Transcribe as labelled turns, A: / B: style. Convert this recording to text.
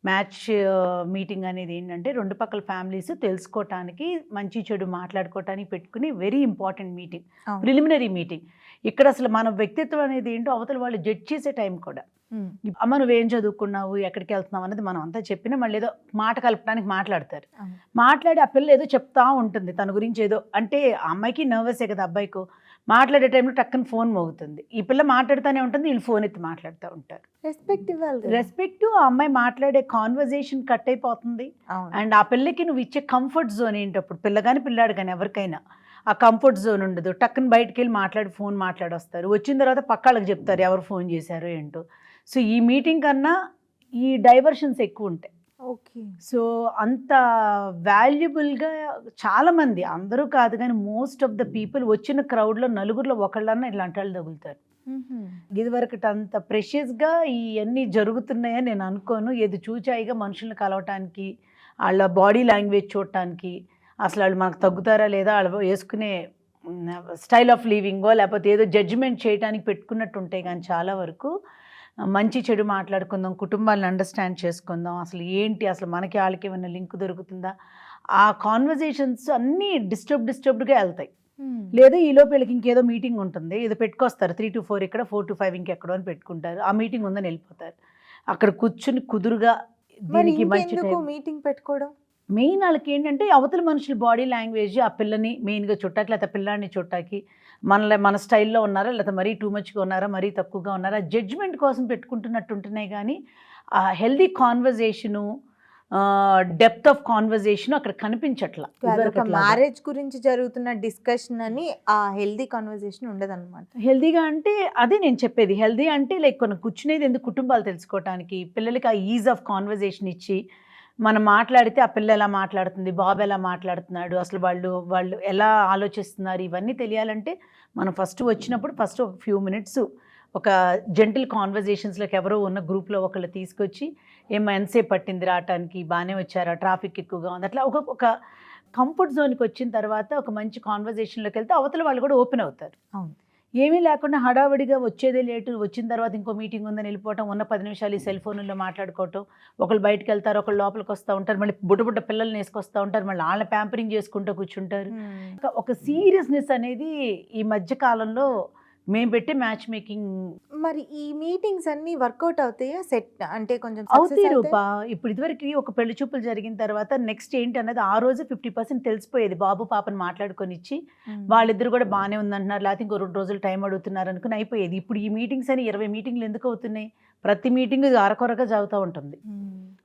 A: Match meeting అనేది ఏంటంటే రెండు పక్కల ఫ్యామిలీస్ తెలుసుకోవటానికి మంచి చెడు మాట్లాడుకోవటానికి పెట్టుకుని very important meeting, preliminary meeting. ఇక్కడ అసలు మన వ్యక్తిత్వం అనేది ఏంటో అవతల వాళ్ళు జడ్జ్ చేసే టైం కూడా. అమ్మ నువ్వేం చదువుకున్నావు, ఎక్కడికి వెళ్తున్నావు అనేది మనం అంతా చెప్పినా మళ్ళీ ఏదో మాట కలపడానికి మాట్లాడతారు. మాట్లాడి ఆ పిల్ల ఏదో చెప్తా ఉంటుంది తన గురించి ఏదో, అంటే ఆ అమ్మాయికి నర్వసే కదా అబ్బాయికు. మాట్లాడే టైంలో టక్కన ఫోన్ మోగుతుంది, ఈ పిల్ల మాట్లాడుతూనే ఉంటుంది, వీళ్ళు ఫోన్ ఎత్తి మాట్లాడుతూ ఉంటారు.
B: రెస్పెక్ట్ ఇవ్వాలి,
A: రెస్పెక్ట్. ఆ అమ్మాయి మాట్లాడే కాన్వర్జేషన్ కట్ అయిపోతుంది. అండ్ ఆ పిల్లకి నువ్వు ఇచ్చే కంఫర్ట్ జోన్ ఏంటప్పుడు, పిల్ల కానీ పిల్లాడు కానీ ఎవరికైనా ఆ కంఫర్ట్ జోన్ ఉండదు. టక్కన బయటకు వెళ్ళి ఫోన్ మాట్లాడొస్తారు. వచ్చిన తర్వాత పక్కాళ్ళకి చెప్తారు ఎవరు ఫోన్ చేశారో ఏంటో. సో ఈ మీటింగ్ కన్నా ఈ డైవర్షన్స్ ఎక్కువ ఉంటాయి.
B: ఓకే.
A: సో అంత వాల్యుబుల్గా చాలామంది, అందరూ కాదు కానీ మోస్ట్ ఆఫ్ ద పీపుల్ వచ్చిన క్రౌడ్లో నలుగురిలో ఒకళ్ళన్నా ఇలాంటి వాళ్ళు తగులుతారు. ఇదివరకటి అంత ప్రెషియస్గా ఇవన్నీ జరుగుతున్నాయని నేను అనుకోను. ఏది చూచాయిగా మనుషులను కలవటానికి, వాళ్ళ బాడీ లాంగ్వేజ్ చూడటానికి, అసలు వాళ్ళు మనకు తగ్గుతారా లేదా, వాళ్ళు వేసుకునే స్టైల్ ఆఫ్ లివింగో లేకపోతే ఏదో జడ్జిమెంట్ చేయడానికి పెట్టుకున్నట్టు ఉంటాయి. కానీ చాలా వరకు మంచి చెడు మాట్లాడుకుందాం, కుటుంబాలను అండర్స్టాండ్ చేసుకుందాం, అసలు ఏంటి అసలు మనకి వాళ్ళకి ఏమైనా లింక్ దొరుకుతుందా, ఆ కాన్వర్జేషన్స్ అన్నీ డిస్టర్బ్డ్గా వెళ్తాయి. లేదా ఈలోపు వీళ్ళకి ఇంకేదో మీటింగ్ ఉంటుంది, ఏదో పెట్టుకొస్తారు 3 to 4 ఇక్కడ, 4 to 5 ఇంకెక్కడో అని పెట్టుకుంటారు. ఆ మీటింగ్ ఉందని వెళ్ళిపోతారు. అక్కడ కూర్చుని కుదురుగా దీనికి మంచి
B: మీటింగ్ పెట్టుకోవడం
A: మెయిన్ వాళ్ళకి ఏంటంటే అవతల మనుషుల బాడీ లాంగ్వేజ్, ఆ పిల్లని మెయిన్గా చుట్టాకి లేకపోతే పిల్లాడిని చుట్టాకి మన స్టైల్లో ఉన్నారా లేకపోతే మరీ టూ మచ్గా ఉన్నారా, మరీ తక్కువగా ఉన్నారా, జడ్జ్మెంట్ కోసం పెట్టుకుంటున్నట్టు ఉంటున్నాయి. కానీ ఆ healthy conversation, depth of conversation అక్కడ కనిపించట్లా.
B: మ్యారేజ్ గురించి జరుగుతున్న డిస్కషన్ అని ఆ హెల్దీ కాన్వర్జేషన్ ఉండదన్నమాట.
A: హెల్దీగా అంటే అదే నేను చెప్పేది. హెల్దీ అంటే లైక్ కొన్ని కూర్చునేది ఎందుకు, కుటుంబాలు తెలుసుకోవటానికి, పిల్లలకి ఆ ఈజ్ ఆఫ్ కాన్వర్జేషన్ ఇచ్చి మనం మాట్లాడితే ఆ పిల్ల ఎలా మాట్లాడుతుంది, బాబు ఎలా మాట్లాడుతున్నాడు, అసలు వాళ్ళు ఎలా ఆలోచిస్తున్నారు, ఇవన్నీ తెలియాలంటే మనం ఫస్ట్ వచ్చినప్పుడు ఒక ఫ్యూ మినిట్స్ ఒక జెంటిల్ కాన్వర్జేషన్స్లోకి ఎవరో ఉన్న గ్రూప్లో ఒకళ్ళు తీసుకొచ్చి ఏమో ఎంతసేపు పట్టింది రావటానికి, బాగానే వచ్చారా, ట్రాఫిక్ ఎక్కువగా ఉంది, అట్లా ఒక కంఫర్ట్ జోన్కి వచ్చిన తర్వాత ఒక మంచి కాన్వర్జేషన్లోకి వెళ్తే అవతల వాళ్ళు కూడా ఓపెన్ అవుతారు.
B: అవును.
A: ఏమీ లేకుండా హడావిడిగా వచ్చేదే లేటు, వచ్చిన తర్వాత ఇంకో మీటింగ్ ఉందని వెళ్ళిపోవటం, ఉన్న 10 నిమిషాలు ఈ సెల్ ఫోన్లో మాట్లాడుకోవటం, ఒకళ్ళు బయటకు వెళ్తారు, ఒకళ్ళు లోపలికి వస్తూ ఉంటారు, మళ్ళీ బుడ్డ పిల్లల్ని వేసుకొస్తూ ఉంటారు, మళ్ళీ వాళ్ళని ప్యాంపరింగ్ చేసుకుంటూ కూర్చుంటారు. ఒక సీరియస్నెస్ అనేది ఈ మధ్య కాలంలో మేము పెట్టే మ్యాచ్ మేకింగ్.
B: మరి ఈ మీటింగ్స్ అన్ని వర్కౌట్ అవుతాయా? సెట్ అంటే కొంచెం
A: అవుతాయి రూపా. ఇప్పుడు ఇదివరకు ఒక పెళ్లి చూపులు జరిగిన తర్వాత నెక్స్ట్ ఏంటి అన్నది ఆ రోజు 50% తెలిసిపోయేది. బాబు పాపని మాట్లాడుకొని ఇచ్చి వాళ్ళిద్దరు కూడా బాగానే ఉందంటున్నారు, లేకపోతే ఇంకో 2 రోజులు టైం అడుగుతున్నారు అనుకుని అయిపోయేది. ఇప్పుడు ఈ మీటింగ్స్ అని 20 మీటింగ్లు ఎందుకు అవుతున్నాయి? ప్రతి మీటింగ్ అరకొరగా జరుగుతూ ఉంటుంది.